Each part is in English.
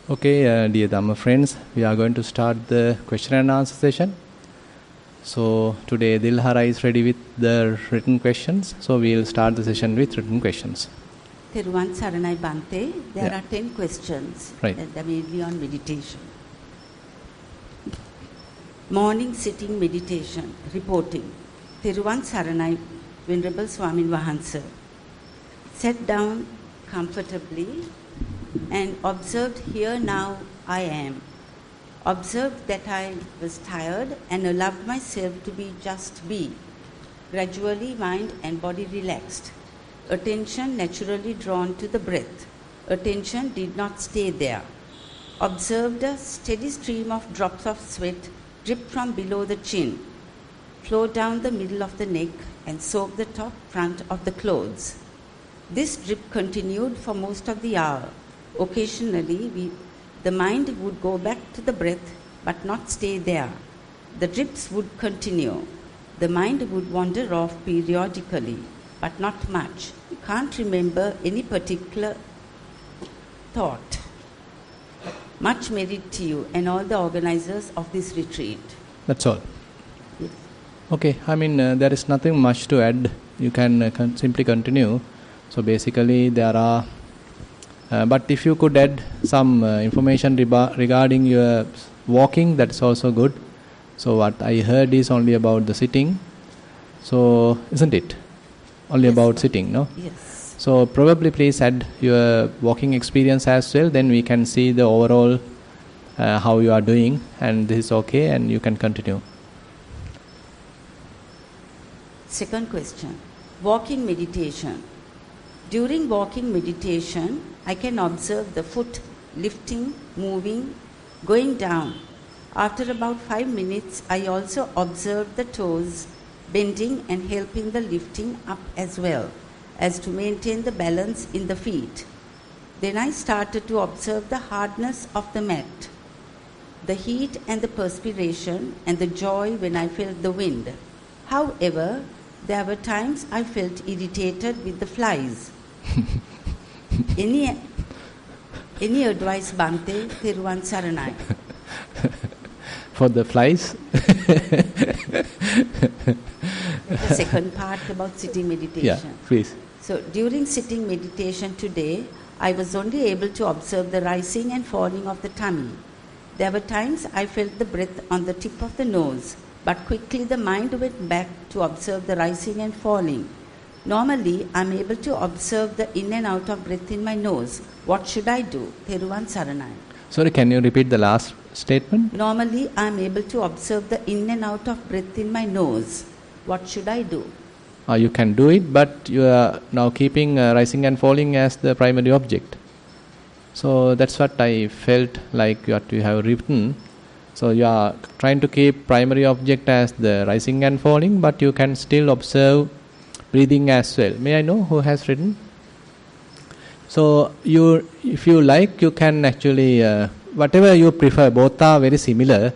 Okay, dear Dhamma friends, we are going to start the question and answer session. So today Dilhara is ready with the written questions. So we will start the session with written questions. Theruvan Saranai Bante, there are 10 questions that are mainly on meditation. Morning sitting meditation, reporting. Theruvan Saranai, Venerable Swamin Wahansa. Sat down comfortably and observed, here now I am. Observed that I was tired and allowed myself to be just be. Gradually mind and body relaxed. Attention naturally drawn to the breath. Attention did not stay there. Observed a steady stream of drops of sweat drip from below the chin, flow down the middle of the neck and soak the top front of the clothes. This drip continued for most of the hour. Occasionally, the mind would go back to the breath but not stay there. The drips would continue. The mind would wander off periodically, but not much. Can't remember any particular thought. Much merit to you and all the organizers of this retreat. That's all. Yes. Okay, there is nothing much to add. You can simply continue. So basically there are, but if you could add some information regarding your walking, that's also good. So what I heard is only about the sitting. So isn't it? Only about sitting, no? Yes. So probably please add your walking experience as well. Then we can see the overall how you are doing, and this is okay, and you can continue. Second question. Walking meditation. During walking meditation, I can observe the foot lifting, moving, going down. After about 5 minutes, I also observe the toes bending and helping the lifting up as well, as to maintain the balance in the feet. Then I started to observe the hardness of the mat, the heat and the perspiration, and the joy when I felt the wind. However, there were times I felt irritated with the flies. Any advice, Bante? Theruvan Saranai. For the flies? The second part about sitting meditation. Yeah, please. So during sitting meditation today, I was only able to observe the rising and falling of the tummy. There were times I felt the breath on the tip of the nose, but quickly the mind went back to observe the rising and falling. Normally, I am able to observe the in and out of breath in my nose. What should I do? Theruvan Saranai. Sorry, can you repeat the last statement? Normally, I am able to observe the in and out of breath in my nose. What should I do? You can do it, but you are now keeping rising and falling as the primary object. So that's what I felt like what you have written. So you are trying to keep primary object as the rising and falling, but you can still observe breathing as well. May I know who has written? So if you like, you can actually, whatever you prefer, both are very similar.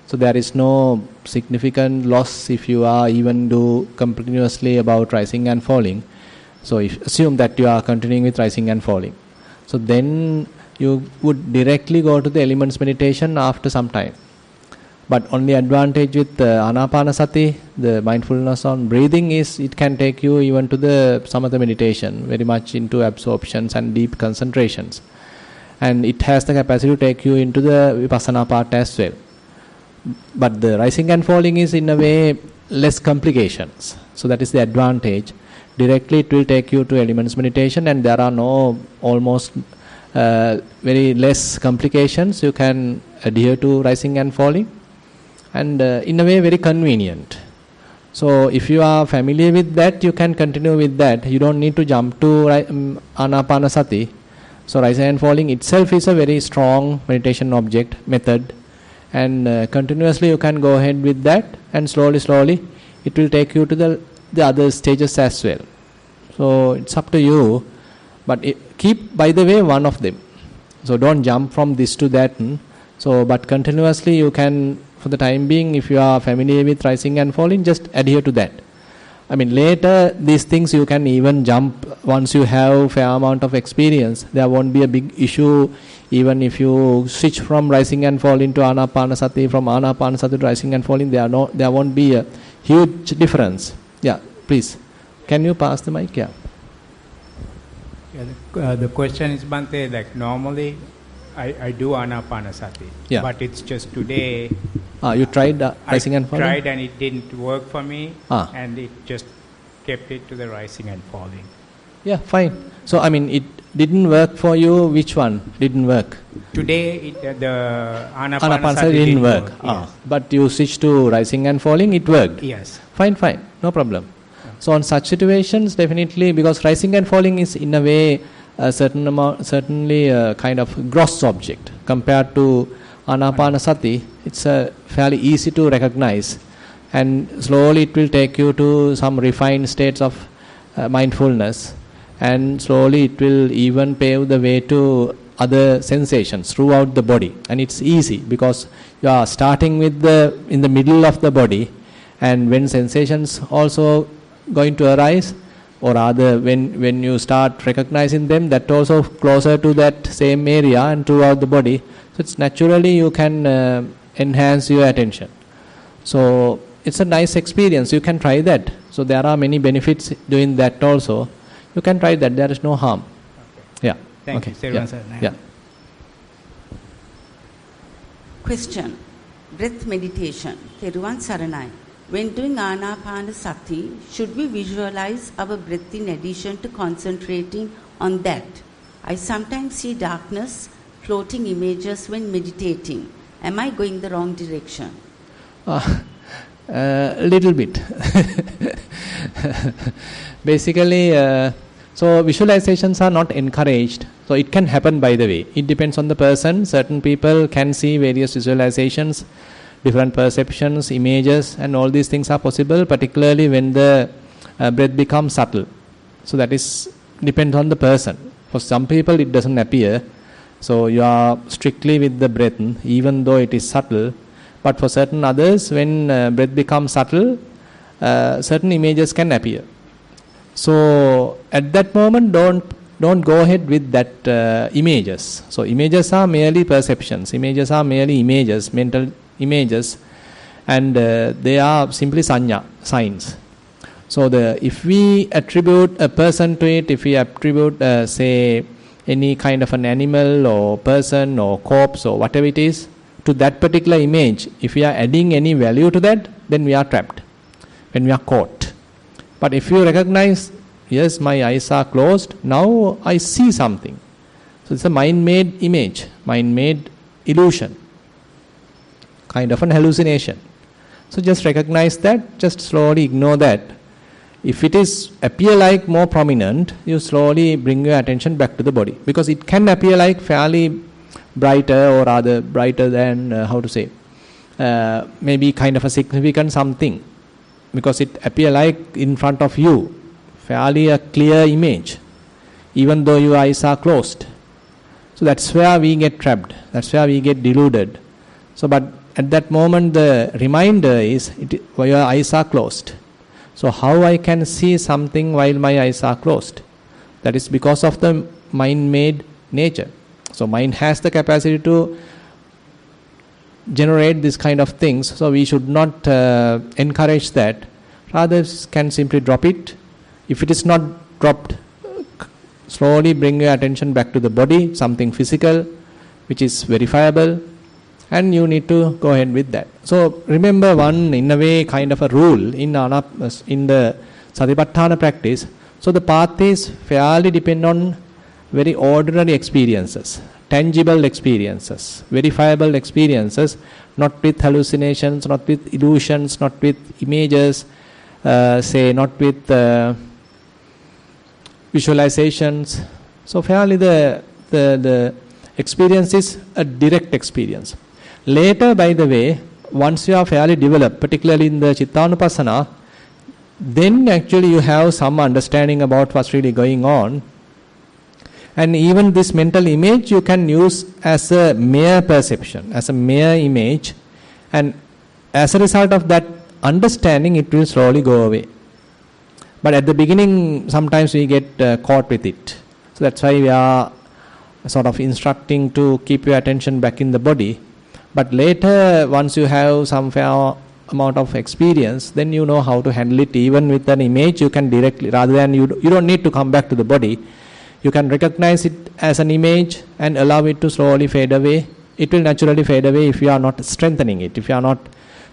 So there is no significant loss if you are even do continuously about rising and falling. So assume that you are continuing with rising and falling. So then you would directly go to the elements meditation after some time. But only advantage with Anapanasati, the mindfulness on breathing, is it can take you even to the samatha meditation, very much into absorptions and deep concentrations. And it has the capacity to take you into the Vipassana part as well. But the rising and falling is in a way less complications. So that is the advantage. Directly it will take you to elements meditation, and there are no almost very less complications. You can adhere to rising and falling, and in a way very convenient. So if you are familiar with that, you can continue with that. You don't need to jump to Anapanasati. So rising and falling itself is a very strong meditation object method, and continuously you can go ahead with that, and slowly it will take you to the other stages as well. So it's up to you, but keep, by the way, one of them. So don't jump from this to that. So but continuously you can, for the time being, if you are familiar with rising and falling, just adhere to that. I mean, later these things you can even jump once you have fair amount of experience. There won't be a big issue even if you switch from rising and falling to Anapanasati, from Anapanasati to rising and falling. There won't be a huge difference. Yeah, please. Can you pass the mic? Yeah. Yeah, the question is, Bhante, like normally I do Anapanasati, but it's just today. You tried rising and falling? I tried and it didn't work for me, and it just kept it to the rising and falling. Yeah, fine. So, I mean, it didn't work for you. Which one didn't work? Today, the Anapanasati didn't work. Yes. But you switched to rising and falling, it worked? Yes. Fine, no problem. So, on such situations, definitely, because rising and falling is in a way certainly a kind of gross object compared to Anapanasati. It's fairly easy to recognize, and slowly it will take you to some refined states of mindfulness, and slowly it will even pave the way to other sensations throughout the body. And it's easy because you are starting with in the middle of the body, and when sensations also going to arise, or rather when you start recognizing them, that also closer to that same area and throughout the body. So it's naturally you can enhance your attention. So it's a nice experience. You can try that. So there are many benefits doing that also. You can try that. There is no harm. Okay. Yeah. Thank you. Yeah. Question. Breath meditation. Theruvan Saranai. When doing Anapanasati, should we visualize our breath in addition to concentrating on that? I sometimes see darkness, floating images when meditating. Am I going the wrong direction? A little bit. Basically, so visualizations are not encouraged. So it can happen, by the way. It depends on the person. Certain people can see various visualizations, different perceptions, images, and all these things are possible, particularly when the breath becomes subtle. So that depends on the person. For some people it doesn't appear, so you are strictly with the breath even though it is subtle. But for certain others, when breath becomes subtle, certain images can appear. So at that moment, don't go ahead with that images. So images are merely perceptions. Images are merely images, mental images, and they are simply sanya, signs. So if we attribute a person to it, if we attribute say any kind of an animal or person or corpse or whatever it is to that particular image, if we are adding any value to that, then we are trapped, when we are caught. But if you recognize, yes, my eyes are closed, now I see something. So it's a mind-made image, mind-made illusion, kind of an hallucination. So just recognize that, just slowly ignore that. If it appear like more prominent, you slowly bring your attention back to the body, because it can appear like fairly brighter, or rather brighter than maybe kind of a significant something, because it appear like in front of you, fairly a clear image, even though your eyes are closed. So that's where we get trapped, that's where we get deluded. So but at that moment the reminder is your eyes are closed. So how I can see something while my eyes are closed? That is because of the mind-made nature. So mind has the capacity to generate this kind of things. So we should not encourage that. Rather can simply drop it. If it is not dropped, slowly bring your attention back to the body, something physical, which is verifiable, and you need to go ahead with that. So remember one, in a way, kind of a rule in the Satipatthana practice. So the path is fairly depend on very ordinary experiences, tangible experiences, verifiable experiences, not with hallucinations, not with illusions, not with images, not with visualizations. So fairly the experience is a direct experience. Later, by the way, once you are fairly developed, particularly in the Chittanupassana, then actually you have some understanding about what's really going on. And even this mental image you can use as a mere perception, as a mere image, and as a result of that understanding, it will slowly go away. But at the beginning, sometimes we get caught with it. So that's why we are sort of instructing to keep your attention back in the body. But later, once you have some fair amount of experience, then you know how to handle it. Even with an image, you can directly, rather than you don't need to come back to the body. You can recognize it as an image and allow it to slowly fade away. It will naturally fade away if you are not strengthening it, if you are not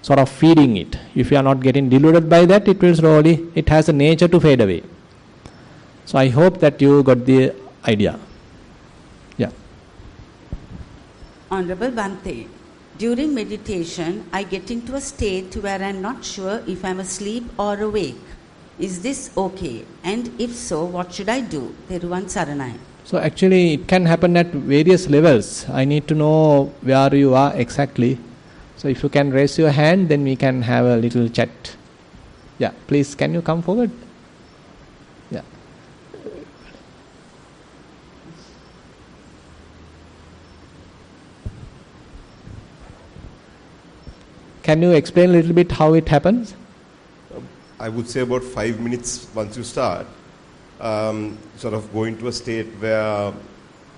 sort of feeding it. If you are not getting deluded by that, it will slowly, it has a nature to fade away. So I hope that you got the idea. Yeah. Honorable Bhante, during meditation, I get into a state where I am not sure if I am asleep or awake. Is this okay? And if so, what should I do? Thero Saranai. So actually, it can happen at various levels. I need to know where you are exactly. So if you can raise your hand, then we can have a little chat. Yeah, please, can you come forward? Yeah. Can you explain a little bit how it happens? I would say about 5 minutes once you start, sort of go into a state where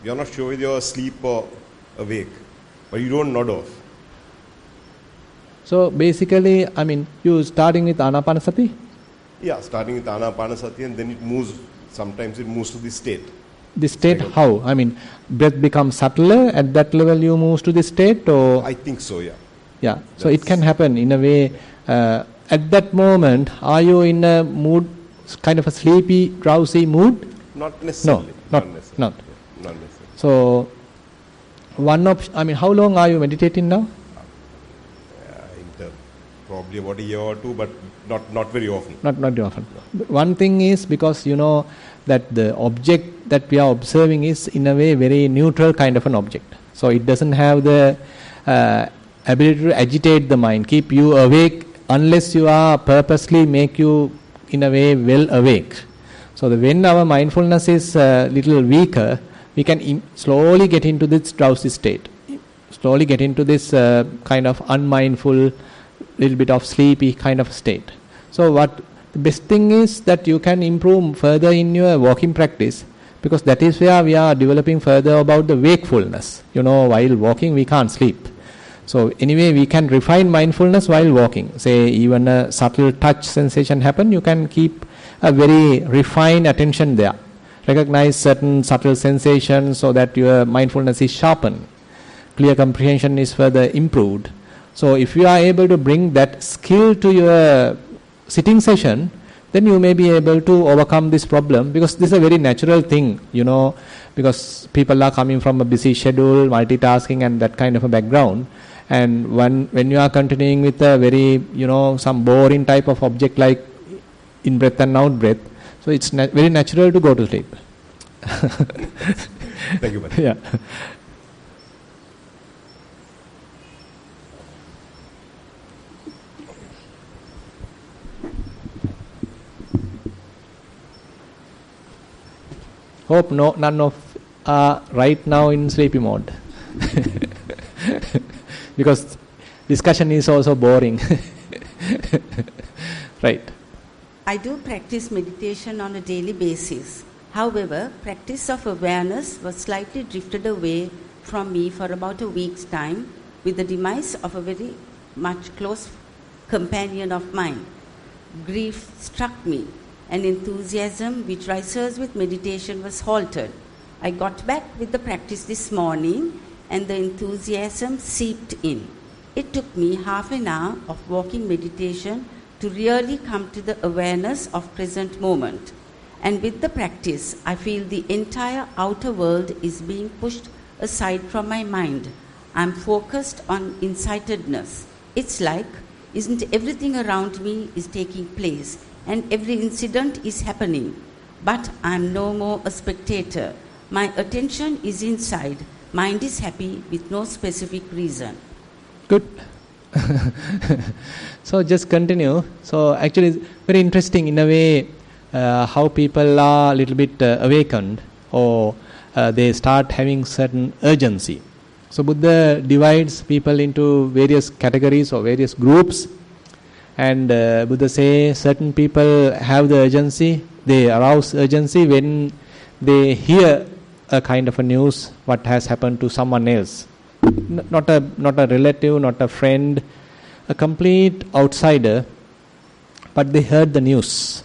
you're not sure whether you're asleep or awake, but you don't nod off. So basically, I mean, you starting with Anapanasati? Yeah, starting with Anapanasati, and then it moves, sometimes it moves to this state. This state how? I mean, breath becomes subtler, at that level you move to this state, or? I think so, yeah. Yeah, so it can happen in a way. At that moment, are you in a mood, kind of a sleepy, drowsy mood? Not necessarily. No, not necessarily. Not necessarily. So, one option, I mean, how long are you meditating now? Probably about a year or two, but not very often. Not very often. One thing is because you know that the object that we are observing is in a way very neutral kind of an object. So it doesn't have the ability to agitate the mind, keep you awake unless you are purposely make you in a way well awake. So when our mindfulness is a little weaker, we can slowly get into this drowsy state, slowly get into this kind of unmindful, little bit of sleepy kind of state. So what the best thing is that you can improve further in your walking practice, because that is where we are developing further about the wakefulness. You know, while walking we can't sleep. So anyway, we can refine mindfulness while walking. Say even a subtle touch sensation happen, you can keep a very refined attention there. Recognize certain subtle sensations so that your mindfulness is sharpened. Clear comprehension is further improved. So if you are able to bring that skill to your sitting session, then you may be able to overcome this problem, because this is a very natural thing, you know, because people are coming from a busy schedule, multitasking and that kind of a background. And when you are continuing with a very, you know, some boring type of object like in-breath and out-breath, so it's very natural to go to sleep. Thank you, man. Yeah. Hope none of are right now in sleepy mode. Because discussion is also boring. Right. I do practice meditation on a daily basis. However, practice of awareness was slightly drifted away from me for about a week's time with the demise of a very much close companion of mine. Grief struck me. An enthusiasm which rises with meditation was halted. I got back with the practice this morning and the enthusiasm seeped in. It took me half an hour of walking meditation to really come to the awareness of present moment. And with the practice, I feel the entire outer world is being pushed aside from my mind. I'm focused on insightedness. It's like, isn't everything around me is taking place and every incident is happening, but I'm no more a spectator. My attention is inside. Mind is happy with no specific reason. Good. So just continue. So actually it's very interesting in a way how people are a little bit awakened, or they start having certain urgency. So Buddha divides people into various categories or various groups, And Buddha say certain people have the urgency, they arouse urgency when they hear a kind of a news what has happened to someone else. Not a relative, not a friend, a complete outsider, but they heard the news.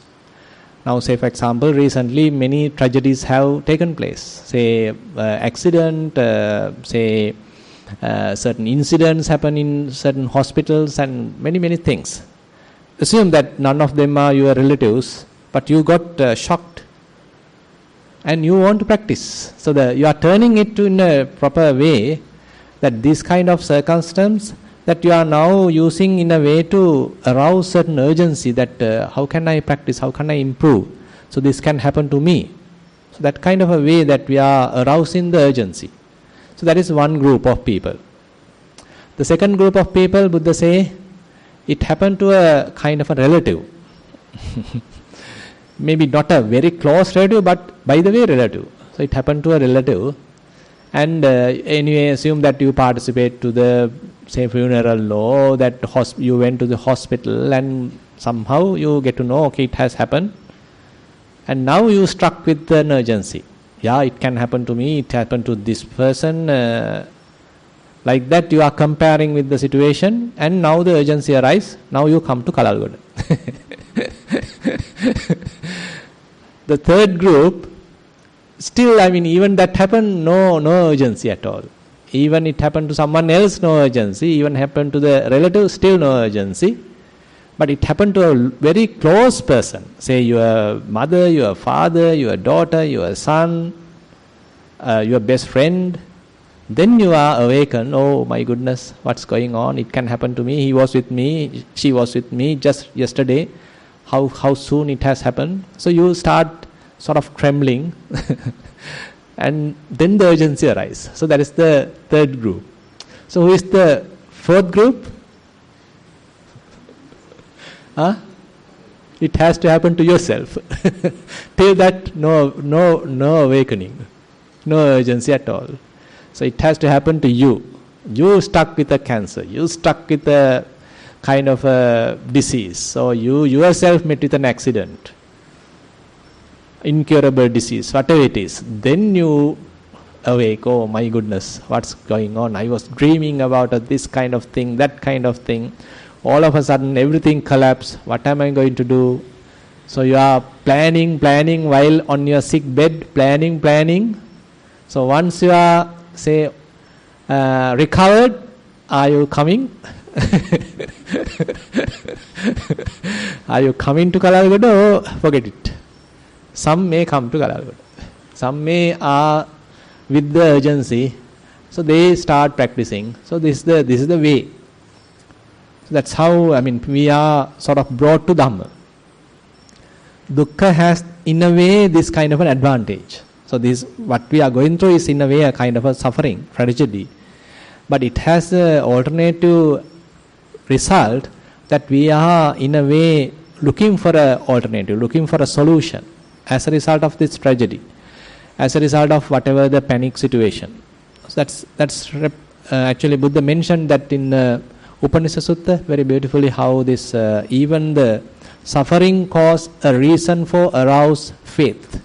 Now say for example, recently many tragedies have taken place. Say accident, say certain incidents happen in certain hospitals and many things. Assume that none of them are your relatives, but you got shocked and you want to practice. So you are turning it in a proper way, that this kind of circumstance that you are now using in a way to arouse certain urgency, that how can I practice, how can I improve, so this can happen to me. So that kind of a way that we are arousing the urgency. So that is one group of people. The second group of people, Buddha say, it happened to a kind of a relative. Maybe not a very close relative, but by the way relative. So it happened to a relative. And anyway, assume that you participate to the, say, funeral, or that you went to the hospital and somehow you get to know, okay, it has happened. And now you struck with an urgency. Yeah, it can happen to me, it happened to this person. Like that you are comparing with the situation, and now the urgency arises. Now you come to Kalalgoda. The third group, still, even that happened, no urgency at all. Even it happened to someone else, no urgency. Even happened to the relative, still no urgency. But it happened to a very close person. Say your mother, your father, your daughter, your son, your best friend. Then you are awakened, oh my goodness, what's going on? It can happen to me. He was with me, she was with me just yesterday. How soon it has happened? So you start sort of trembling and then the urgency arises. So that is the third group. So who is the fourth group? It has to happen to yourself. Till that, no awakening, no urgency at all. So it has to happen to you. You stuck with a cancer. You stuck with a kind of a disease. So you yourself met with an accident, incurable disease, whatever it is. Then you awake, oh my goodness, what's going on? I was dreaming about this kind of thing, that kind of thing. All of a sudden everything collapsed. What am I going to do? So you are planning while on your sick bed, planning. So once you are, say, recovered, are you coming? Are you coming to Kalalgoda? Oh, forget it. Some may come to Kalalgoda. Some may are with the urgency. So they start practicing. So this is the way. So that's how, we are sort of brought to Dhamma. Dukkha has, in a way, this kind of an advantage. So this, what we are going through is in a way a kind of a suffering, tragedy. But it has an alternative result, that we are in a way looking for an alternative, looking for a solution as a result of this tragedy, as a result of whatever the panic situation. So that's actually Buddha mentioned that in Upanishad Sutta very beautifully, how this even the suffering cause a reason for aroused faith.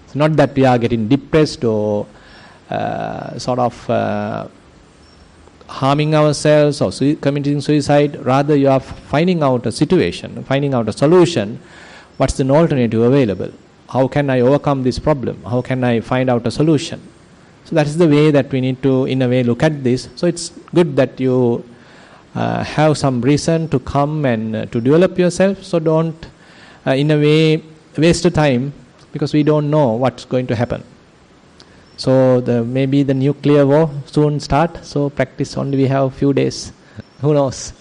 It's not that we are getting depressed or sort of harming ourselves or committing suicide. Rather, you are finding out a situation, finding out a solution. What's the alternative available? How can I overcome this problem? How can I find out a solution? So that is the way that we need to, in a way, look at this. So it's good that you have some reason to come and to develop yourself. So don't, in a way, waste time, because we don't know what's going to happen. So maybe the nuclear war soon start. So practice only we have few days. Who knows?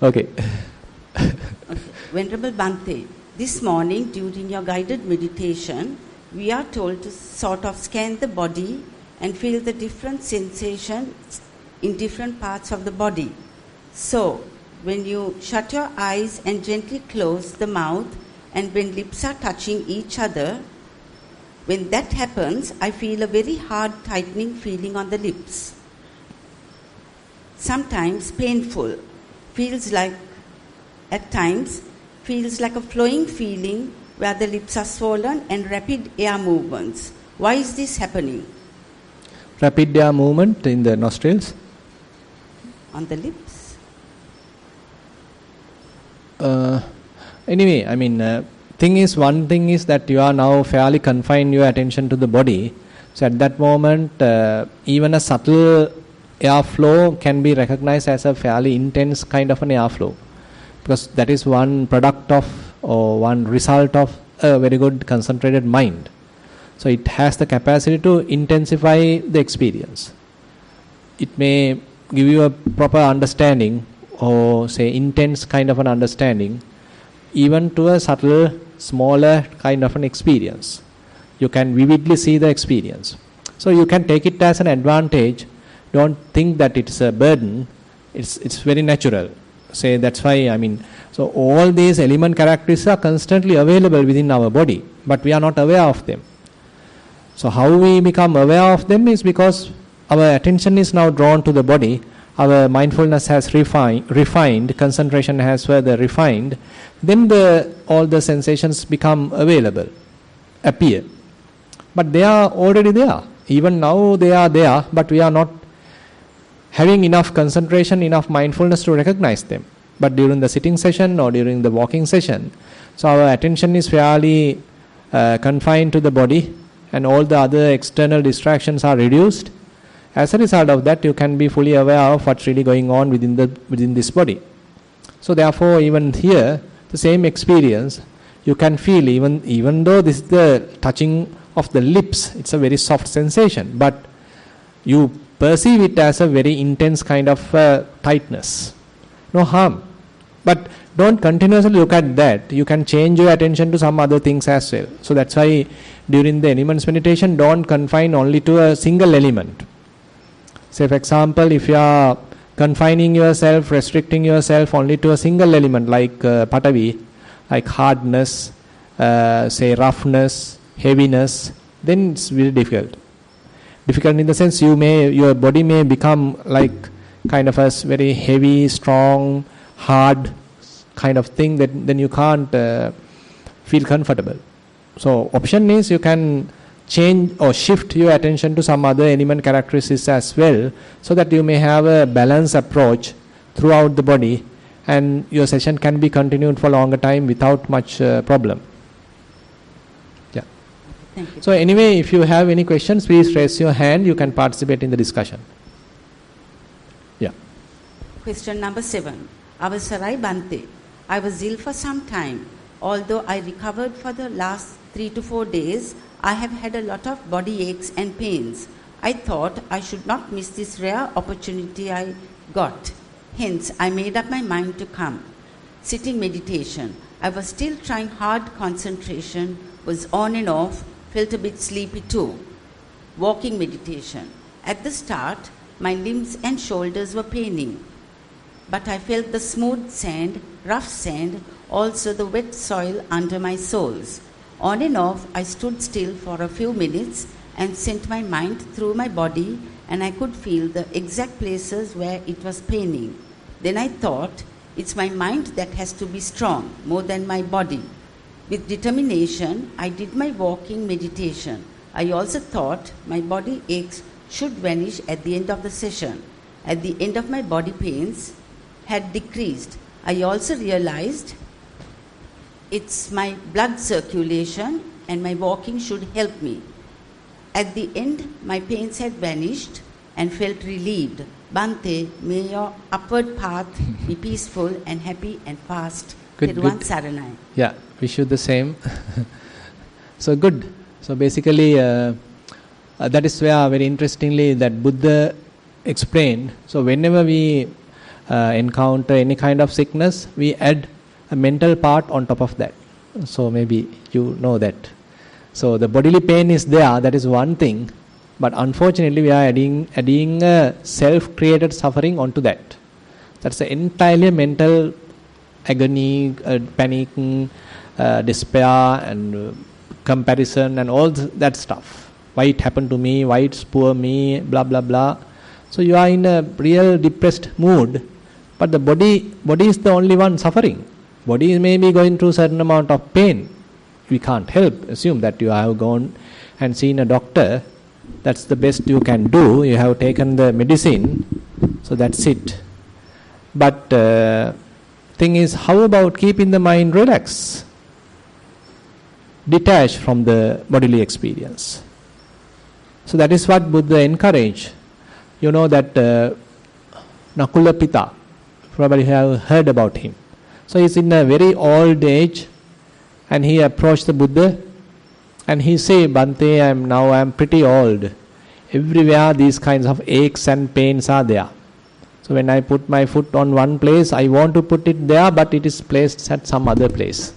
Okay. Venerable Bhante, this morning during your guided meditation, we are told to sort of scan the body and feel the different sensations in different parts of the body. So, when you shut your eyes and gently close the mouth, and when lips are touching each other, when that happens, I feel a very hard tightening feeling on the lips. sometimes painful, at times feels like a flowing feeling where the lips are swollen and rapid air movements. Why is this happening? Rapid air movement in the nostrils? On the lips. Anyway, I mean, one thing is that you are now fairly confined your attention to the body. So at that moment, even a subtle airflow can be recognized as a fairly intense kind of an airflow, because that is one product of or one result of a very good concentrated mind. So it has the capacity to intensify the experience. It may give you a proper understanding, or say intense kind of an understanding, even to a subtle, smaller kind of an experience. You can vividly see the experience. So you can take it as an advantage. Don't think that it's a burden. It's very natural. Say that's why, I mean, so all these element characteristics are constantly available within our body, but we are not aware of them. So how we become aware of them is because our attention is now drawn to the body, our mindfulness has refined, concentration has further refined, then all the sensations become available, appear. But they are already there. Even now they are there, but we are not having enough concentration, enough mindfulness to recognize them. But during the sitting session or during the walking session, so our attention is fairly confined to the body, and all the other external distractions are reduced. As a result of that, you can be fully aware of what's really going on within this body. So therefore, even here, the same experience you can feel, even though this is the touching of the lips, it's a very soft sensation, but you perceive it as a very intense kind of tightness. No harm. But don't continuously look at that. You can change your attention to some other things as well. So that's why during the elements meditation, don't confine only to a single element. Say for example, if you are confining yourself, restricting yourself only to a single element like Patavi, like hardness, say roughness, heaviness, then it's very difficult. Difficult in the sense your body may become like kind of a very heavy, strong, hard kind of thing that then you can't feel comfortable. So option is you can change or shift your attention to some other element characteristics as well, so that you may have a balanced approach throughout the body, and your session can be continued for longer time without much problem. Yeah. Thank you. So anyway, if you have any questions, please raise your hand. You can participate in the discussion. Yeah. Question number 7. Avasarai Bante. I was ill for some time. Although I recovered for the last 3 to 4 days, I have had a lot of body aches and pains. I thought I should not miss this rare opportunity I got. Hence, I made up my mind to come. Sitting meditation. I was still trying hard concentration, was on and off, felt a bit sleepy too. Walking meditation. At the start, my limbs and shoulders were paining, but I felt the smooth sand, rough sand, also the wet soil under my soles. On and off, I stood still for a few minutes and sent my mind through my body, and I could feel the exact places where it was paining. Then I thought, it's my mind that has to be strong, more than my body. With determination, I did my walking meditation. I also thought my body aches should vanish at the end of the session. At the end of my body pains had decreased. I also realized it's my blood circulation and my walking should help me. At the end, my pains had vanished and felt relieved. Bante, may your upward path be peaceful and happy and fast. Good. Saranai. Yeah, wish you the same. So good. So basically, that is where very interestingly that Buddha explained. So whenever we encounter any kind of sickness, we add a mental part on top of that. So maybe you know that. So the bodily pain is there, that is one thing, but unfortunately we are adding a self-created suffering onto that. That's an entirely mental agony, panic, despair and comparison and all that stuff. Why it happened to me, why it's poor me, blah blah blah. So you are in a real depressed mood, but the body is the only one suffering. Body may be going through certain amount of pain. We can't help. Assume that you have gone and seen a doctor. That's the best you can do. You have taken the medicine, so that's it. But thing is, how about keeping the mind relaxed, detached from the bodily experience? So that is what Buddha encouraged. You know that Nakula Pita, probably have heard about him. So he's in a very old age, and he approached the Buddha, and he said, Bhante, I am pretty old. Everywhere these kinds of aches and pains are there. So when I put my foot on one place, I want to put it there, but it is placed at some other place.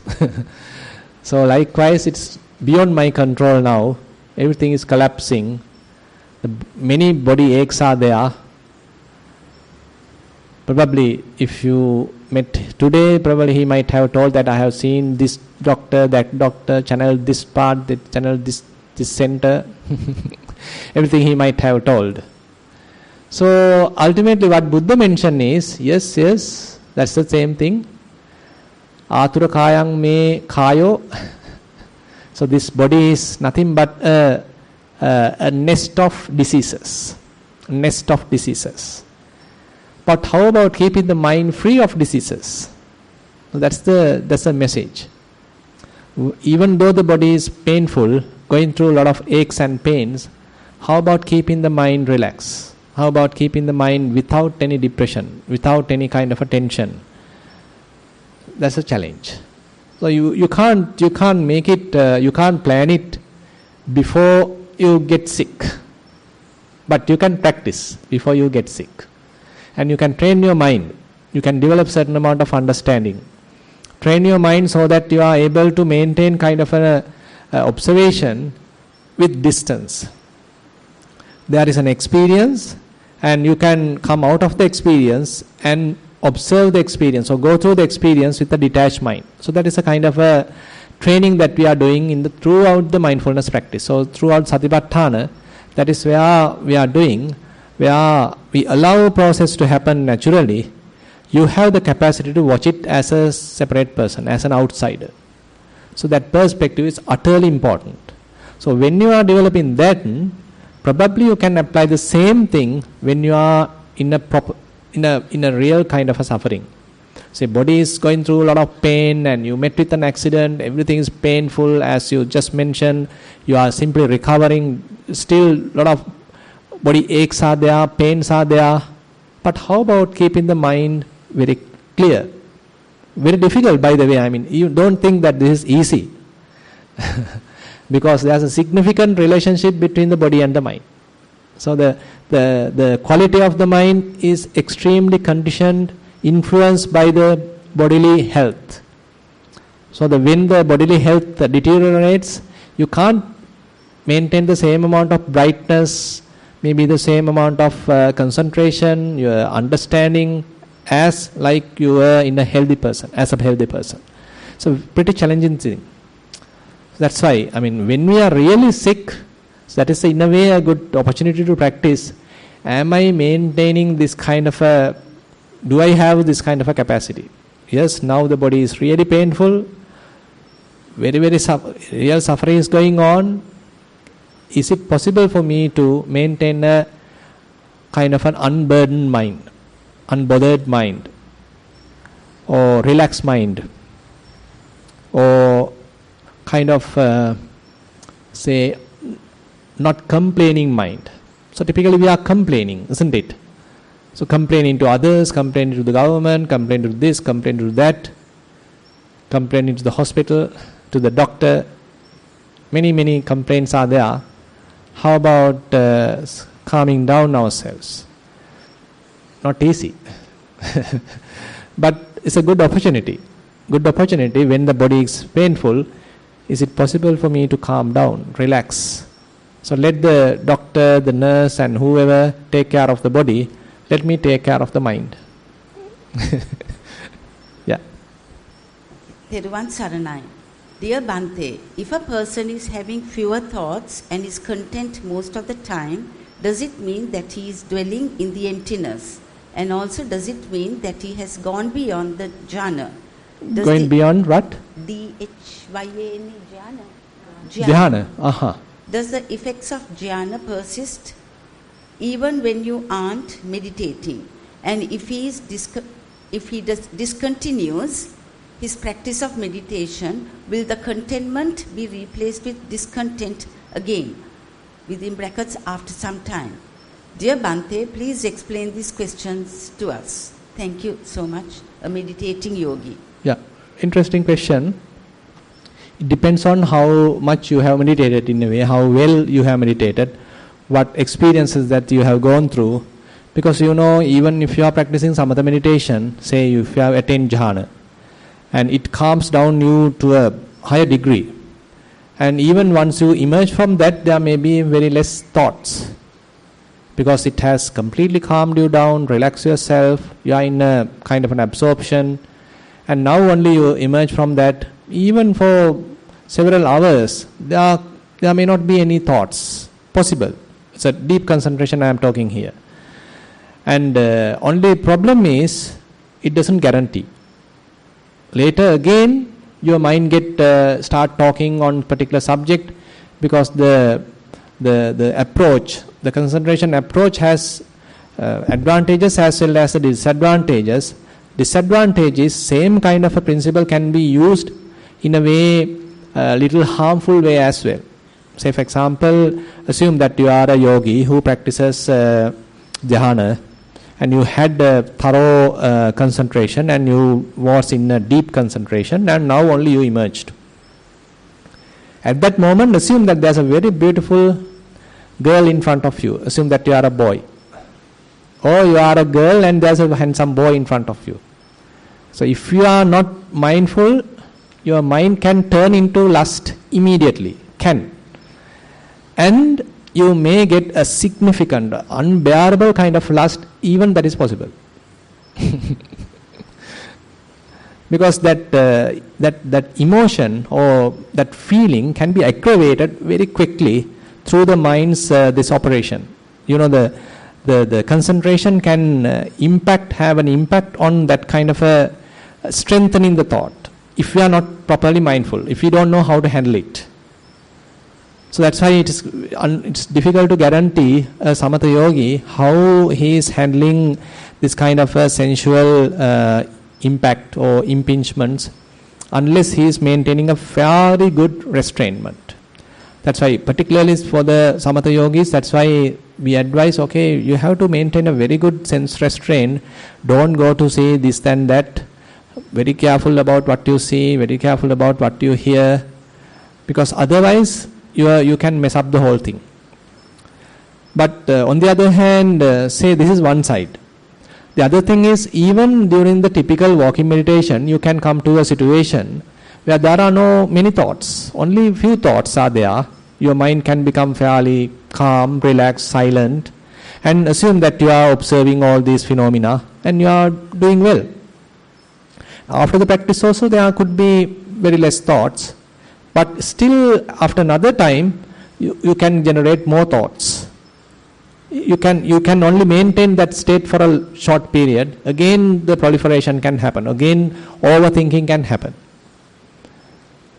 So likewise, it's beyond my control now. Everything is collapsing. Many body aches are there. Probably if you met today, probably he might have told that I have seen this doctor, that doctor, channeled this part, that channeled this center. Everything he might have told. So ultimately what Buddha mentioned is, yes, that's the same thing. Atura kayang me kayo. So this body is nothing but a nest of diseases. But how about keeping the mind free of diseases? So that's the message. Even though the body is painful, going through a lot of aches and pains, how about keeping the mind relaxed? How about keeping the mind without any depression, without any kind of a tension? That's a challenge. So you can't make it, you can't plan it before you get sick. But you can practice before you get sick. And you can train your mind. You can develop certain amount of understanding. Train your mind so that you are able to maintain kind of an observation with distance. There is an experience, and you can come out of the experience and observe the experience or go through the experience with a detached mind. So that is a kind of a training that we are doing throughout the mindfulness practice. So throughout Satipatthana, that is where we are doing, where we allow a process to happen naturally. You have the capacity to watch it as a separate person, as an outsider. So that perspective is utterly important. So when you are developing that, probably you can apply the same thing when you are in a real kind of a suffering. Say body is going through a lot of pain, and you met with an accident, everything is painful, as you just mentioned, you are simply recovering, still a lot of body aches are there, pains are there. But how about keeping the mind very clear? Very difficult, by the way. I mean, you don't think that this is easy. Because there's a significant relationship between the body and the mind. So the quality of the mind is extremely conditioned, influenced by the bodily health. So when the bodily health deteriorates, you can't maintain the same amount of brightness, maybe the same amount of concentration, your understanding, as like you were in a healthy person, as a healthy person. So pretty challenging thing. That's why, I mean, when we are really sick, that is in a way a good opportunity to practice. Am I maintaining this kind of do I have this kind of a capacity? Yes, now the body is really painful, very real suffering is going on. Is it possible for me to maintain a kind of an unburdened mind, unbothered mind, or relaxed mind, or kind of say not complaining mind? So typically we are complaining, isn't it? So complaining to others, complaining to the government, complaining to this, complaining to that, complaining to the hospital, to the doctor. Many complaints are there. How about calming down ourselves? Not easy. But it's a good opportunity. Good opportunity when the body is painful. Is it possible for me to calm down, relax? So let the doctor, the nurse, and whoever take care of the body. Let me take care of the mind. Yeah. Theruvan Saranai. Dear Bhante, if a person is having fewer thoughts and is content most of the time, does it mean that he is dwelling in the emptiness? And also, does it mean that he has gone beyond the jhana? Going beyond what? D-H-Y-A-N-E, jhana. Jhana. Aha. Does the effects of jhana persist even when you aren't meditating? And if he discontinues his practice of meditation, will the contentment be replaced with discontent again, within brackets, after some time? Dear Bhante, please explain these questions to us. Thank you so much. A meditating yogi. Yeah, interesting question. It depends on how much you have meditated, in a way, how well you have meditated, what experiences that you have gone through. Because even if you are practicing some other meditation, say if you have attained jhana, and it calms down you to a higher degree, and even once you emerge from that, there may be very less thoughts, because it has completely calmed you down, relax yourself, you are in a kind of an absorption, and now only you emerge from that. Even for several hours, there may not be any thoughts possible. It's a deep concentration I am talking here. And only problem is, it doesn't guarantee. Later again, your mind start talking on particular subject, because the approach, the concentration approach has advantages as well as the disadvantages. Disadvantages, same kind of a principle can be used in a way, a little harmful way as well. Say for example, assume that you are a yogi who practices dhyana, and you had a thorough concentration, and you was in a deep concentration, and now only you emerged. At that moment, assume that there's a very beautiful girl in front of you. Assume that you are a boy, or you are a girl and there's a handsome boy in front of you. So if you are not mindful, your mind can turn into lust immediately, and you may get a significant, unbearable kind of lust, even that is possible. Because that emotion or that feeling can be aggravated very quickly through the mind's this operation. The concentration can have an impact on that kind of a strengthening the thought, if we are not properly mindful, if we don't know how to handle it. So that's why it's difficult to guarantee a samatha yogi how he is handling this kind of a sensual impact or impingements, unless he is maintaining a fairly good restrainment. That's why, particularly for the samatha yogis, that's why we advise, okay, you have to maintain a very good sense restraint. Don't go to say this and that. Very careful about what you see, very careful about what you hear, because otherwise you can mess up the whole thing. But on the other hand, say this is one side. The other thing is, even during the typical walking meditation, you can come to a situation where there are no many thoughts, only few thoughts are there. Your mind can become fairly calm, relaxed, silent, and assume that you are observing all these phenomena and you are doing well. After the practice also, there could be very less thoughts, but still after another time you can generate more thoughts. You can only maintain that state for a short period. Again the proliferation can happen, again overthinking can happen.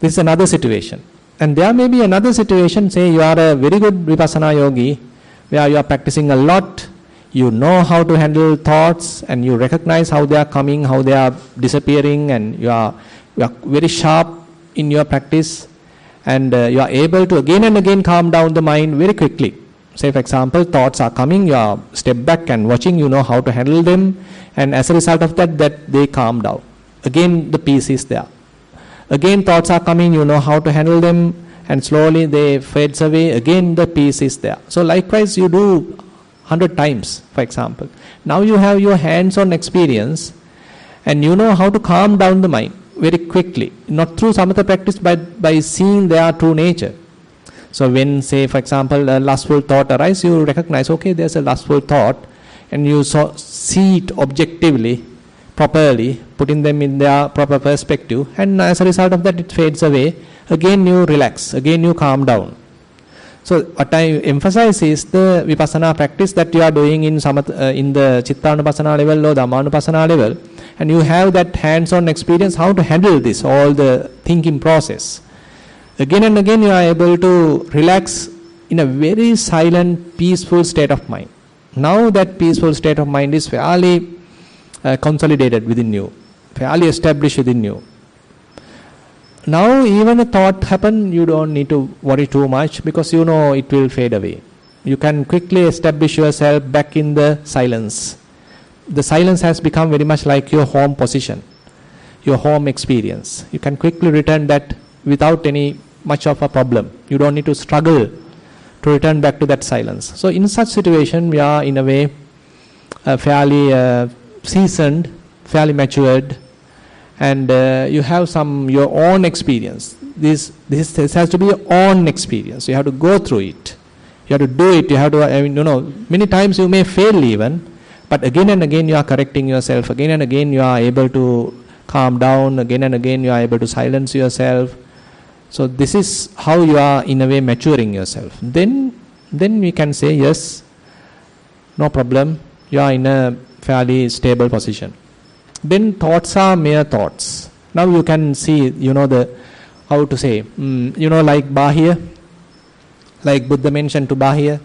This is another situation. And there may be another situation, say you are a very good Vipassana yogi, where you are practicing a lot, you know how to handle thoughts, and you recognize how they are coming, how they are disappearing, and you are very sharp in your practice, and you are able to again and again calm down the mind very quickly. Say for example, thoughts are coming, you are step back and watching, you know how to handle them, and as a result of that they calm down. Again the peace is there. Again thoughts are coming, you know how to handle them, and slowly they fades away, again the peace is there. So likewise you do 100 times, for example. Now you have your hands-on experience, and you know how to calm down the mind very quickly, not through samatha practice, but by seeing their true nature. So when, say for example, a lustful thought arises, you recognize, okay, there's a lustful thought, and you see it objectively, properly, putting them in their proper perspective, and as a result of that it fades away. Again you relax, again you calm down. So what I emphasize is the Vipassana practice that you are doing in the Chittanupassana level or Dhammanupassana level, and you have that hands-on experience how to handle this, all the thinking process. Again and again you are able to relax in a very silent, peaceful state of mind. Now that peaceful state of mind is fairly consolidated within you, fairly established within you. Now even a thought happen, you don't need to worry too much because you know it will fade away. You can quickly establish yourself back in the silence. The silence has become very much like your home position, your home experience. You can quickly return that without any much of a problem. You don't need to struggle to return back to that silence. So in such situation, we are in a way fairly seasoned, fairly matured, and you have your own experience. This has to be your own experience. You have to go through it. You have to do it. You have to, many times you may fail even, but again and again you are correcting yourself. Again and again you are able to calm down. Again and again you are able to silence yourself. So this is how you are in a way maturing yourself. Then we can say, yes, no problem, you are in a fairly stable position. Then thoughts are mere thoughts. Now you can see, how to say, like Bahya, like Buddha mentioned to Bahya,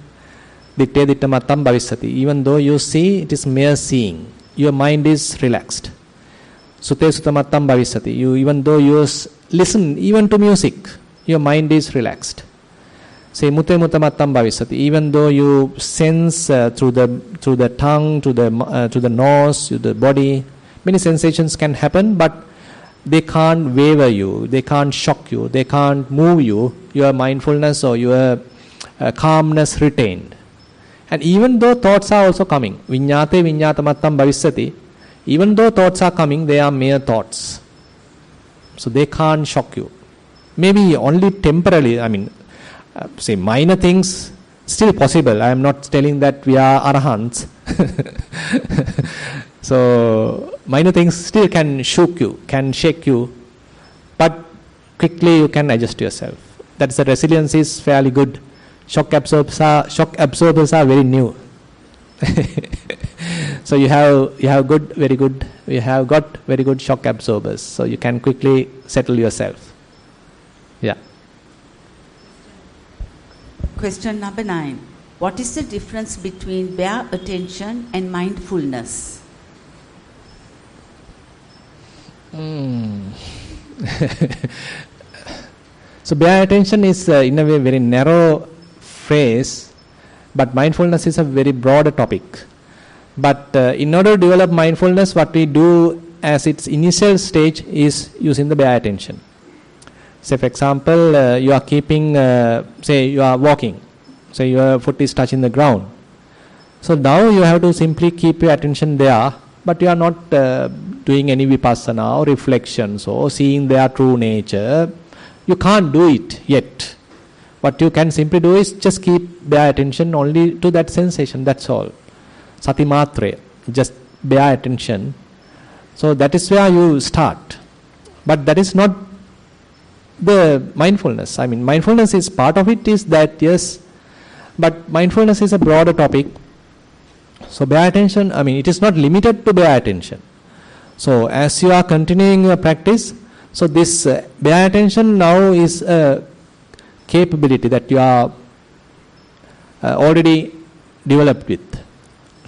ditte ditta mattam bhavisati. Even though you see, it is mere seeing. Your mind is relaxed. Sute sutta mattam bhavisati. Even though you listen even to music, your mind is relaxed. Say mute mutta mattam bhavisati. Even though you sense through the tongue, to the nose, to the body, many sensations can happen, but they can't waver you, they can't shock you, they can't move you. Your mindfulness or your calmness retained. And even though thoughts are also coming, viññāte viññātamattam bhavisati, even though thoughts are coming, they are mere thoughts. So they can't shock you. Maybe only temporarily, say minor things, still possible. I am not telling that we are arahants. So minor things still can shock you, can shake you, but quickly you can adjust yourself. That's the resilience is fairly good. Shock absorbers are very new. So you have got very good shock absorbers. So you can quickly settle yourself. Yeah. Question number 9. What is the difference between bare attention and mindfulness? So bare attention is in a way very narrow phrase, but mindfulness is a very broad topic. But in order to develop mindfulness, what we do as its initial stage is using the bare attention. Say for example, you are keeping, say you are walking, say your foot is touching the ground. So now you have to simply keep your attention there, but you are not doing any Vipassana or reflections or seeing their true nature. You can't do it yet. What you can simply do is just keep bare attention only to that sensation, that's all. Sati matre, just bare attention. So that is where you start. But that is not the mindfulness. Mindfulness is part of it, is that, yes, but mindfulness is a broader topic. So bare attention, it is not limited to bare attention. So as you are continuing your practice, so this bare attention now is a capability that you are already developed with.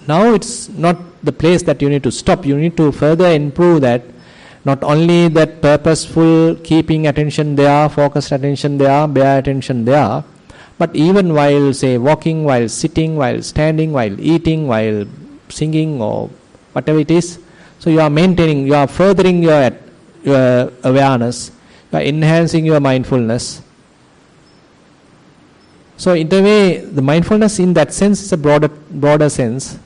Now it's not the place that you need to stop. You need to further improve that. Not only that purposeful keeping attention there, focused attention there, bare attention there, but even while, say, walking, while sitting, while standing, while eating, while singing or whatever it is. So you are maintaining, you are furthering your awareness, you are enhancing your mindfulness. So in a way, the mindfulness in that sense is a broader sense.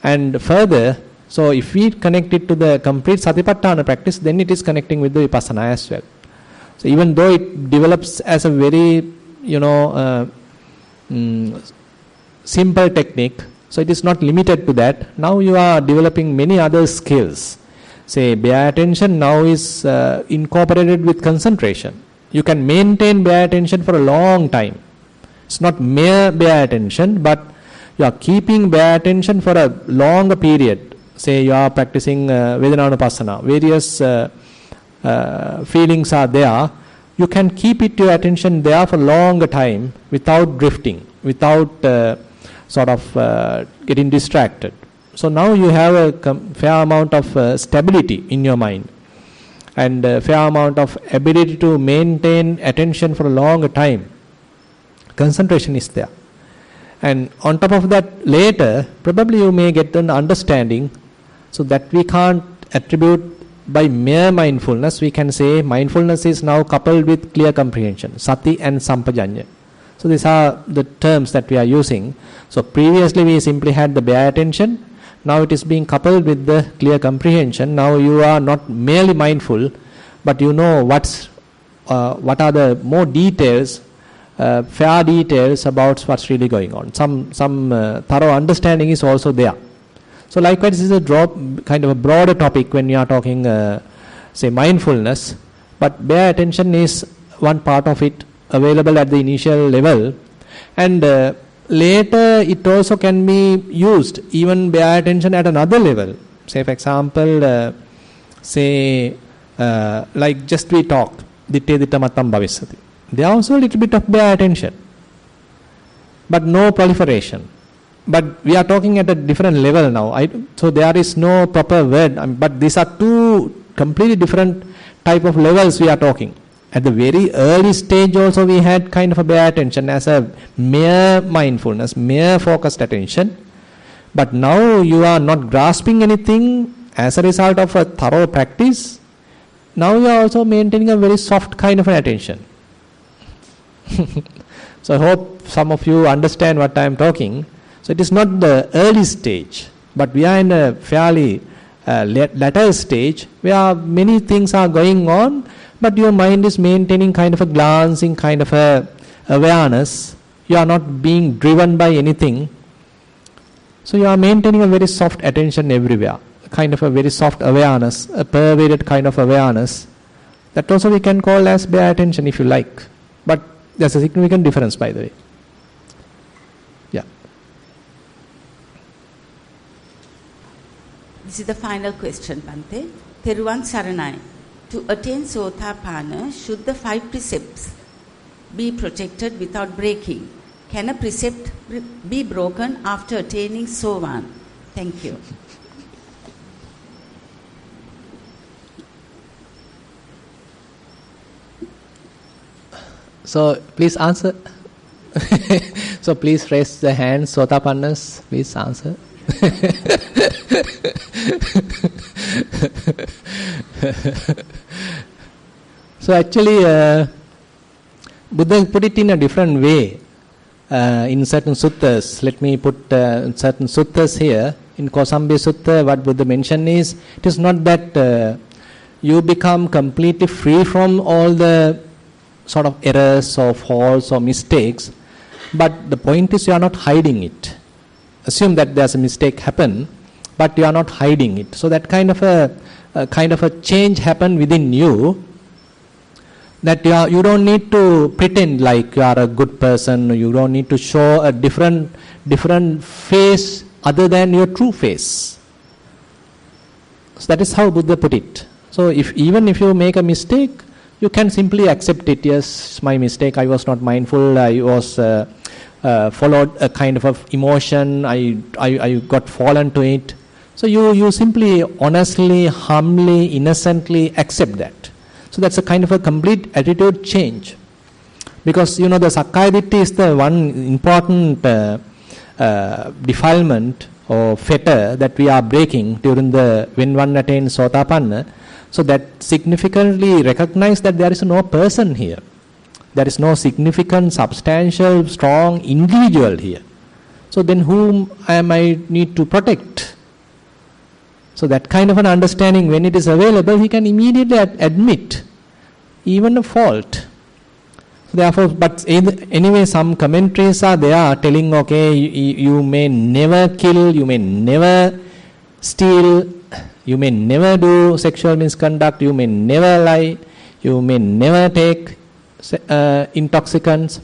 And further, so if we connect it to the complete Satipatthana practice, then it is connecting with the Vipassana as well. So even though it develops as a very, simple technique, so it is not limited to that. Now you are developing many other skills. Say bare attention now is incorporated with concentration. You can maintain bare attention for a long time. It's not mere bare attention, but you are keeping bare attention for a longer period. Say you are practicing Vedananupassana, various feelings are there. You can keep your attention there for longer time without drifting, without getting distracted. So now you have a fair amount of stability in your mind and a fair amount of ability to maintain attention for a longer time. Concentration is there. And on top of that, later, probably you may get an understanding, so that we can't attribute by mere mindfulness. We can say mindfulness is now coupled with clear comprehension, sati and sampajanya. So these are the terms that we are using. So previously we simply had the bare attention. Now it is being coupled with the clear comprehension. Now you are not merely mindful, but you know what are the more details, fair details about what's really going on. Some thorough understanding is also there. So likewise, this is a kind of a broader topic when you are talking, say, mindfulness. But bare attention is one part of it, available at the initial level, and later it also can be used, even bare attention at another level. Say, for example, like just we talked, ditte ditta mattam bhavisati. There also a little bit of bare attention, but no proliferation. But we are talking at a different level now. So there is no proper word, but these are two completely different type of levels we are talking. At the very early stage also we had kind of a bare attention as a mere mindfulness, mere focused attention. But now you are not grasping anything as a result of a thorough practice. Now you are also maintaining a very soft kind of an attention. So I hope some of you understand what I am talking. So it is not the early stage, but we are in a fairly later stage where many things are going on, but your mind is maintaining kind of a glancing kind of a awareness. You are not being driven by anything. So you are maintaining a very soft attention everywhere, kind of a very soft awareness, a pervaded kind of awareness. That also we can call as bare attention if you like. But there's a significant difference, by the way. This is the final question, Bhante. Theruvan Saranai. To attain Sothapana, should the 5 precepts be protected without breaking? Can a precept be broken after attaining Sovan? Thank you. So please answer. So please raise the hands, Sotapannas. Please answer. So actually Buddha put it in a different way in certain suttas. Let me put certain suttas here. In Kosambi Sutta, what Buddha mentioned is, it is not that you become completely free from all the sort of errors or faults or mistakes, but the point is you are not hiding it. Assume that there's a mistake happen, but you are not hiding it. So that kind of a change happen within you, that you don't need to pretend like you are a good person. You don't need to show a different face other than your true face. So that is how Buddha put it. So even if you make a mistake, you can simply accept it. Yes, my mistake. I was not mindful. I was followed a kind of emotion. I got fallen to it. So you simply honestly, humbly, innocently accept that. So that's a kind of a complete attitude change. Because the Sakkaya Ditthi is the one important defilement or fetter that we are breaking when one attains Sotapanna. So that significantly recognize that there is no person here. There is no significant, substantial, strong individual here. So then whom am I need to protect? So that kind of an understanding, when it is available, he can immediately admit even a fault. Therefore, but anyway, some commentaries are there telling, okay, you may never kill, you may never steal, you may never do sexual misconduct, you may never lie, you may never take intoxicants.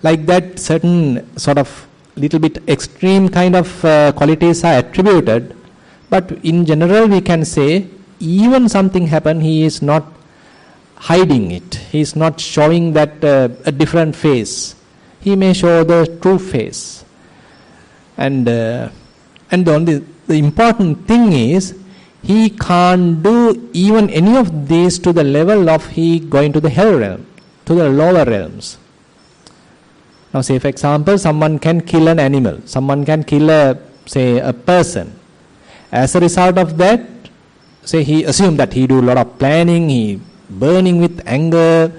like that certain sort of little bit extreme kind of qualities are attributed, but in general we can say even something happen, he is not hiding it, he is not showing that a different face, he may show the true face. And the important thing is he can't do even any of these to the level of he going to the hell realm, to the lower realms. Now say for example, someone can kill an animal, someone can kill a person. As a result of that, say he assumed that he do a lot of planning, he burning with anger,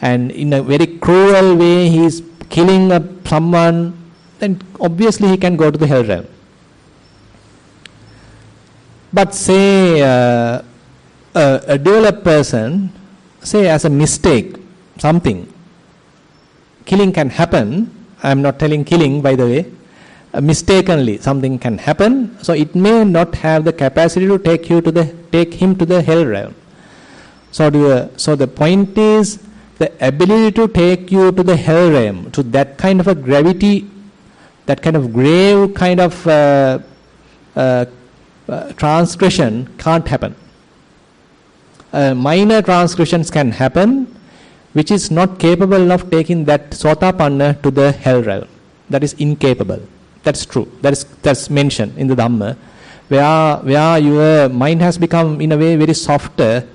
and in a very cruel way he is killing someone, then obviously he can go to the hell realm. But say a developed person, say as a mistake, something, killing can happen. I am not telling killing, by the way. Mistakenly, something can happen. So it may not have the capacity to take him to the hell realm. So the point is the ability to take you to the hell realm, to that kind of a gravity, that kind of grave kind of transgression can't happen. Minor transgressions can happen, which is not capable of taking that Sotapanna to the hell realm. That is incapable. That's true. That's mentioned in the Dhamma, where your mind has become in a way very softer,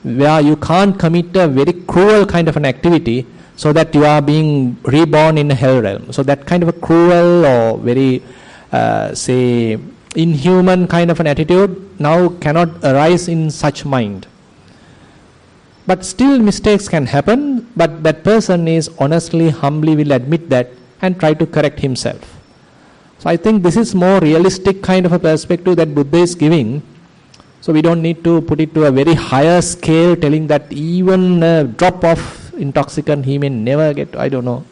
where you can't commit a very cruel kind of an activity, so that you are being reborn in a hell realm. So that kind of a cruel or very say inhuman kind of an attitude now cannot arise in such mind. But still mistakes can happen, but that person is honestly, humbly will admit that and try to correct himself. So I think this is more realistic kind of a perspective that Buddha is giving. So we don't need to put it to a very higher scale, telling that even a drop of intoxicant he may never get, I don't know.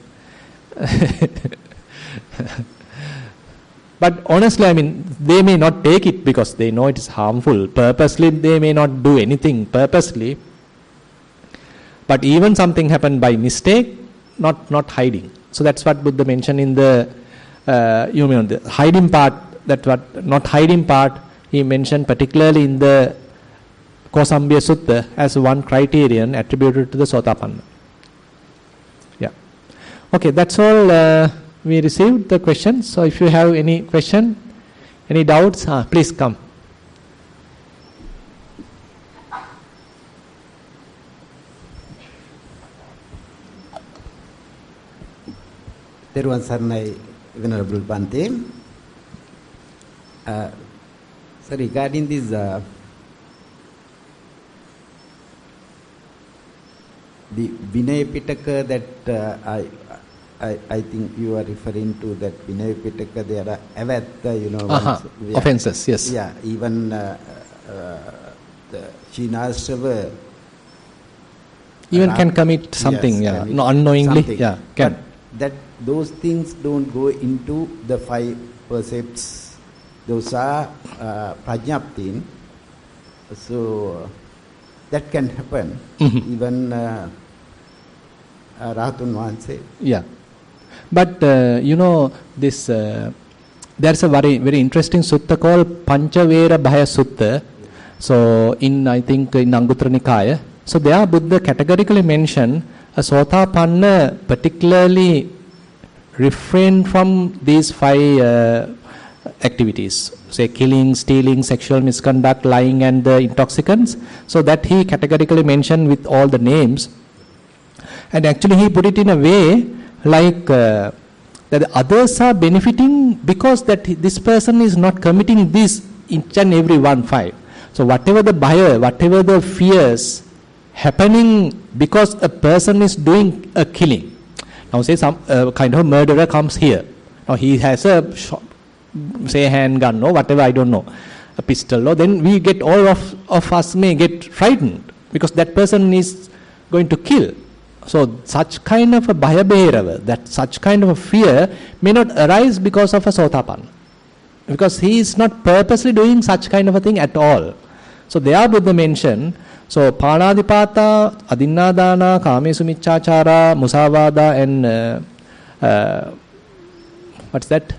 But honestly, I mean, they may not take it because they know it is harmful. Purposely, they may not do anything purposely. But even something happened by mistake, not hiding. So that's what Buddha mentioned in the the hiding part. That what not hiding part he mentioned particularly in the Kosambhya Sutta as one criterion attributed to the Sotapanna. Yeah. Okay, that's all. We received the questions. So if you have any question, any doubts, please come. Thero Saranai, Venerable Bhante. So regarding this the Vinaya Pitaka that I think you are referring to, that Vinaya Pitaka, there are avat, offenses, yes. Yeah, even the Shinasava even can commit something, yes, no, unknowingly, something. yeah, can. But that those things don't go into the five percepts. Those are prajnaptin. So that can happen. Mm-hmm. Even Rahatun Vahanse. Yeah. But this there's a very, very interesting sutta called Panchavera Bhaya Sutta. So I think in Anguttara Nikaya. So there Buddha categorically mentioned a Sotapanna particularly refrain from these five activities, say killing, stealing, sexual misconduct, lying and the intoxicants. So that he categorically mentioned with all the names. And actually he put it in a way like that the others are benefiting because that this person is not committing this each and every one five. So whatever the bhaya, whatever the fears happening because a person is doing a killing. Now say some kind of a murderer comes here. Now he has a say handgun or whatever, I don't know, a pistol, or then we get all of us may get frightened because that person is going to kill. So such kind of a bhaya behavior, that such kind of a fear may not arise because of a Sotapanna, because he is not purposely doing such kind of a thing at all. So there Buddha mentioned, so Panadipata, Adinnadana, Kamesu Michachara, Musavada and what's that?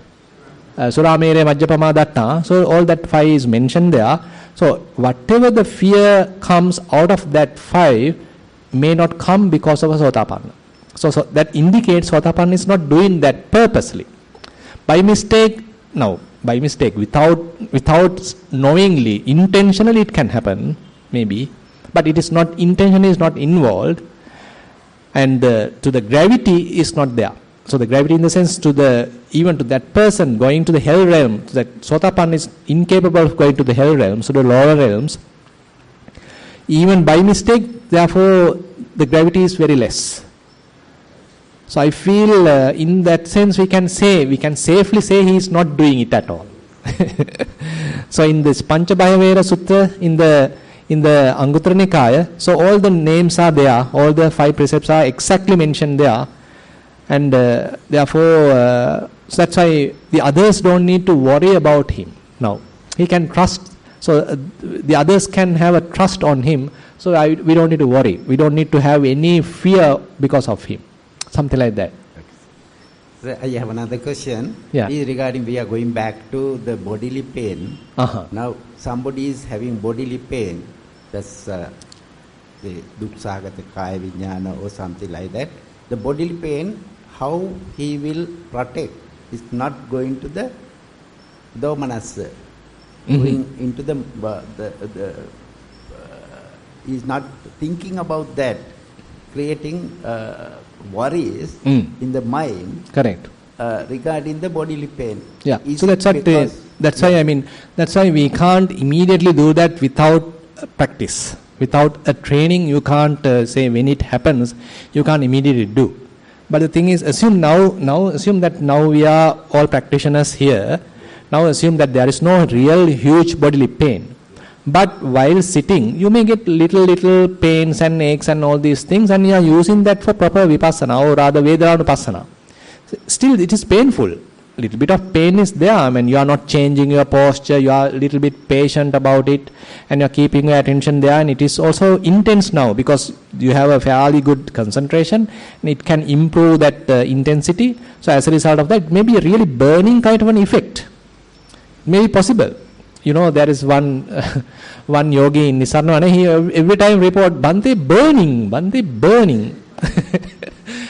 Suramere Majjapama Datta. So all that 5 is mentioned there. So whatever the fear comes out of that 5 may not come because of a Sotapanna. So that indicates Sotapanna is not doing that purposely. By mistake, without knowingly, intentionally it can happen, maybe, but it is not, intention is not involved, and to the gravity is not there. So the gravity in the sense even to that person going to the hell realm, that Sotapanna is incapable of going to the hell realm, so the lower realms, even by mistake, therefore the gravity is very less. So I feel in that sense we can safely say he is not doing it at all. So in this Panchabhayavera Sutta, in the Anguttara Nikaya, so all the names are there, all the 5 precepts are exactly mentioned there, and therefore so that's why the others don't need to worry about him. Now he can trust, so the others can have a trust on him, so we don't need to worry, we don't need to have any fear because of him. Something like that. So I have another question. Yeah. Is regarding, we are going back to the bodily pain. Now somebody is having bodily pain. That's the duksagata kaya vijnana or something like that. The bodily pain, how he will protect? Is not going to the domanassa. Going into the is not thinking about that, creating worries in the mind. Correct. Regarding the bodily pain. Yeah. So that's why we can't immediately do that without practice. Without a training, you can't say when it happens, you can't immediately do. But the thing is, assume that now we are all practitioners here. Now assume that there is no real huge bodily pain. But while sitting, you may get little pains and aches and all these things, and you are using that for proper Vipassana or rather Vedananupassana. Still, it is painful. Little bit of pain is there. I mean, you are not changing your posture, you are a little bit patient about it, and you are keeping your attention there, and it is also intense now because you have a fairly good concentration, and it can improve that intensity. So as a result of that, it may be a really burning kind of an effect. It may be possible. You know, there is one yogi in Nissarana, he every time report, Bhante burning.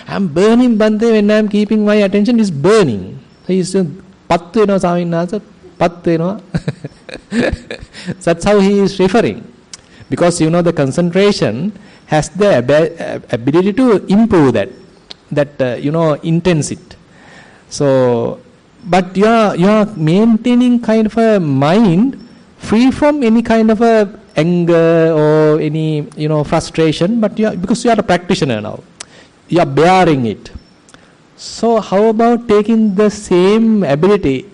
I'm burning Bhante when I'm keeping my attention, is burning. He is pattu eno Swaminatha, pattu eno. That's how he is referring. Because the concentration has the ability to improve that intensity. So, but you are maintaining kind of a mind free from any kind of a anger or any frustration, but because you are a practitioner now, you are bearing it. So how about taking the same ability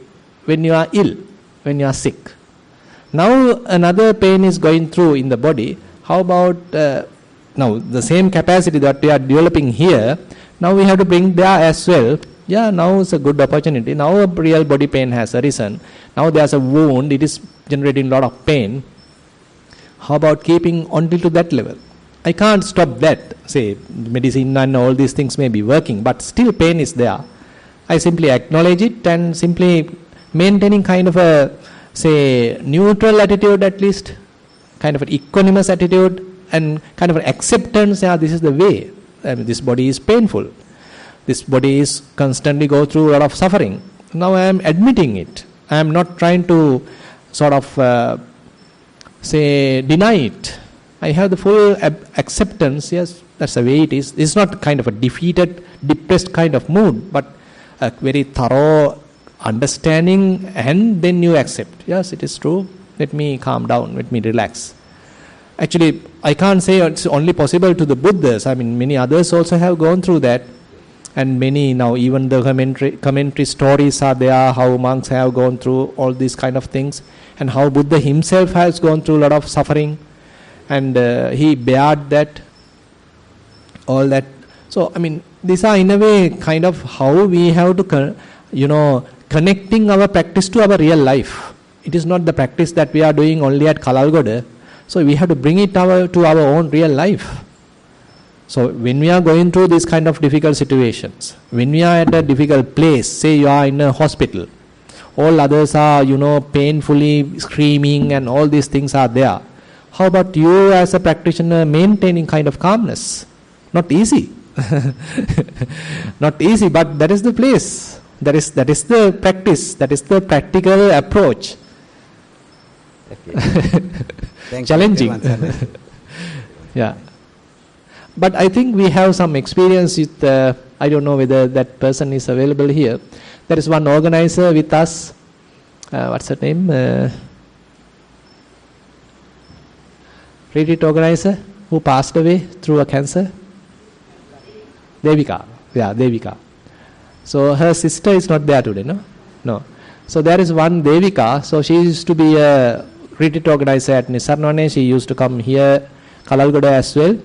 when you are ill, when you are sick? Now another pain is going through in the body. How about now the same capacity that we are developing here, now we have to bring there as well. Yeah, now it's a good opportunity. Now a real body pain has arisen. Now there's a wound, it is generating a lot of pain. How about keeping until to that level? I can't stop that. Say, medicine and all these things may be working, but still pain is there. I simply acknowledge it and simply maintaining kind of a, say, neutral attitude at least, kind of an equanimous attitude and kind of an acceptance, this is the way. This body is painful. This body is constantly go through a lot of suffering. Now I am admitting it. I am not trying to sort of say deny it. I have the full acceptance. Yes, that's the way it is. It's not kind of a defeated, depressed kind of mood, but a very thorough understanding, and then you accept. Yes, it is true. Let me calm down. Let me relax. Actually, I can't say it's only possible to the Buddhas. I mean, many others also have gone through that. And many now, even the commentary stories are there, how monks have gone through all these kind of things, and how Buddha himself has gone through a lot of suffering, and he bared that, all that. So, I mean, these are in a way kind of how we have to, connecting our practice to our real life. It is not the practice that we are doing only at Kalalgoda. So we have to bring it to our own real life. So when we are going through these kind of difficult situations, when we are at a difficult place, say you are in a hospital, all others are, painfully screaming and all these things are there. How about you as a practitioner maintaining kind of calmness? Not easy. Not easy, but that is the place. That is the practice. That is the practical approach. Okay. Challenging. Yeah. But I think we have some experience with, I don't know whether that person is available here. There is one organizer with us. What's her name? Retreat organizer who passed away through a cancer. Devika. Yeah, Devika. So her sister is not there today, no? No. So there is one Devika. So she used to be a retreat organizer at Nissarana. She used to come here, Kalalgoda as well.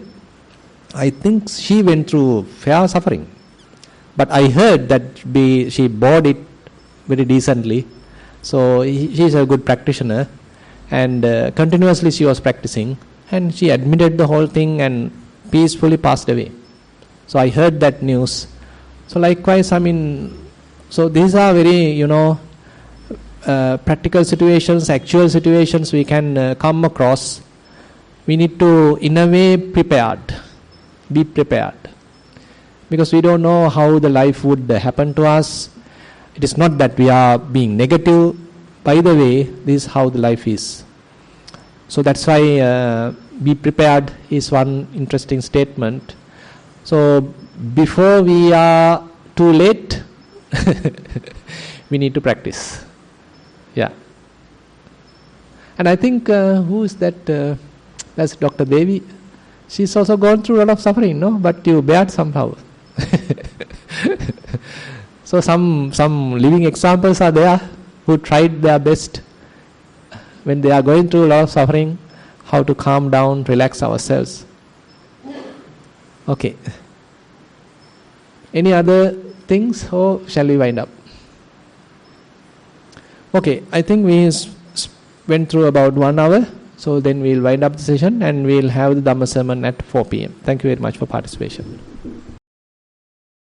I think she went through fair suffering. But I heard that she bore it very decently. So she is a good practitioner. And continuously she was practicing. And she admitted the whole thing and peacefully passed away. So I heard that news. So likewise, so these are very, practical situations, actual situations we can come across. We need to, in a way, be prepared. Because we don't know how the life would happen to us. It is not that we are being negative. By the way, this is how the life is. So that's why be prepared is one interesting statement. So before we are too late, we need to practice. Yeah. And I think, who is that? That's Dr. Devi. She's also gone through a lot of suffering, no? But you bear somehow. So some living examples are there who tried their best when they are going through a lot of suffering, how to calm down, relax ourselves. Okay. Any other things, or shall we wind up? Okay, I think we went through about 1 hour. So then we'll wind up the session and we'll have the Dhamma sermon at 4 p.m. Thank you very much for participation.